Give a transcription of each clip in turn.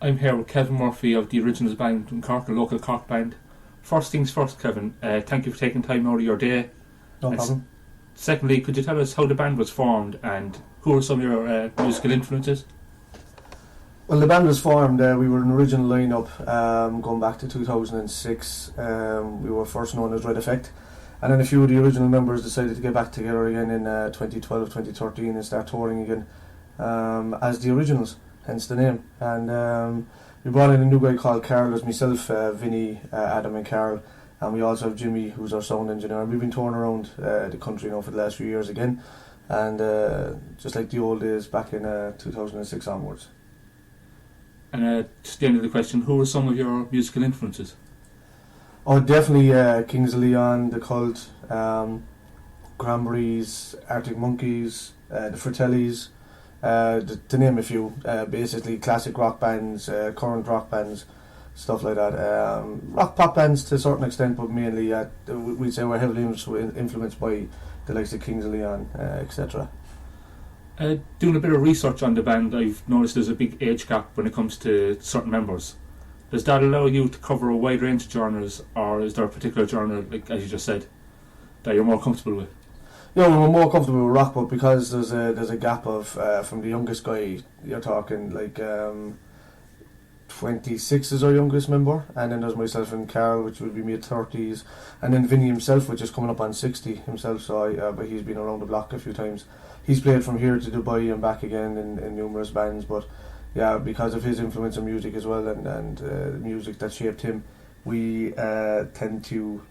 I'm here with Kevin Murphy of the Originals Band in Cork, a local Cork band. First things first, Kevin, thank you for taking time out of your day. No And problem. secondly, could you tell us how the band was formed and who are some of your musical influences? Well, the band was formed, we were an original lineup going back to 2006. We were first known as Red Effect. And then a few of the original members decided to get back together again in 2012, 2013 and start touring again as the Originals, hence the name. And we brought in a new guy called Carl. There's myself, Vinny, Adam and Carl. And we also have Jimmy, who's our sound engineer. And we've been touring around the country now for the last few years again. And just like the old days back in 2006 onwards. And just the end of the question, who are some of your musical influences? Oh, definitely Kings of Leon, The Cult, Cranberries, Arctic Monkeys, the Fratellis, to name a few. Basically classic rock bands, current rock bands, stuff like that. Rock pop bands to a certain extent, but mainly we'd say we're heavily influenced by the likes of Kings of Leon, etc. Doing a bit of research on the band, I've noticed there's a big age gap when it comes to certain members. Does that allow you to cover a wide range of genres, or is there a particular genre, like as you just said, that you're more comfortable with? Yeah, we're more comfortable with rock, but because there's a gap of from the youngest guy, you're talking like 26 is our youngest member, and then there's myself and Carl, which would be mid-30s, and then Vinny himself, which is coming up on 60 himself, so but he's been around the block a few times. He's played from here to Dubai and back again in numerous bands, but yeah, because of his influence on music as well, and music that shaped him, we tend to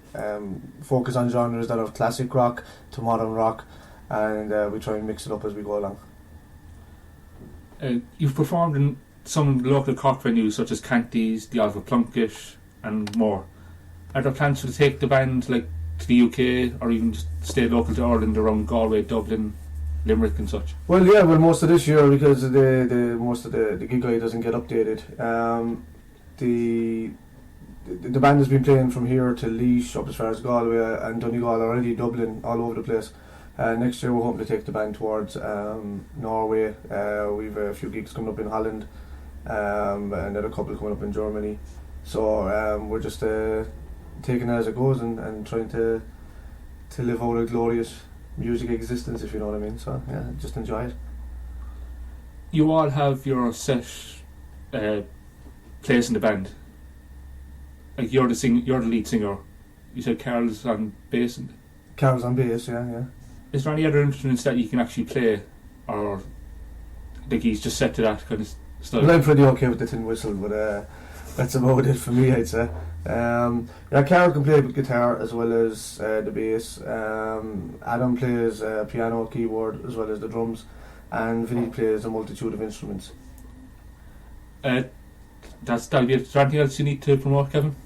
focus on genres that are classic rock to modern rock, and we try and mix it up as we go along. You've performed in some local Cork venues such as Canties, the Alpha Plunket and more. Are there plans to take the band like to the UK or even just stay local to Ireland around Galway, Dublin, Limerick and such? Well, yeah, most of this year, because most of the gig guide doesn't get updated. The band has been playing from here to Laois, up as far as Galway and Donegal already, Dublin, all over the place. Next year we're hoping to take the band towards Norway. We've a few gigs coming up in Holland, and then a couple coming up in Germany. So we're just taking it as it goes and trying to live out a glorious music existence, if you know what I mean. So yeah, just enjoy it. You all have your set place in the band. Like you're the lead singer. You said Carl's on bass. Carl's on bass, yeah. Is there any other instruments that you can actually play, or like he's just set to that kind of style? Well, I'm pretty okay with the tin whistle, but that's about it for me, I'd say. Yeah, Carl can play with guitar as well as the bass. Adam plays piano, keyboard, as well as the drums, and Vinny plays a multitude of instruments. That'll be it. Is there anything else you need to promote, Kevin?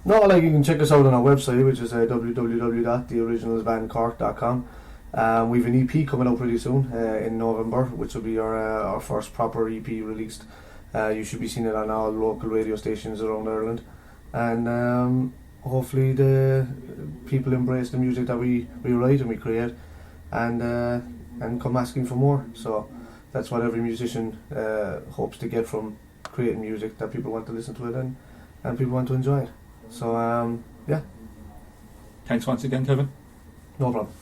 No, like you can check us out on our website, which is www.theoriginalsbandcork.com. We've an EP coming out pretty soon in November, which will be our first proper EP released. You should be seeing it on all local radio stations around Ireland, and hopefully the people embrace the music that we write and we create, and come asking for more. So that's what every musician hopes to get from creating music, that people want to listen to it and people want to enjoy it. So yeah. Thanks once again, Kevin. No problem.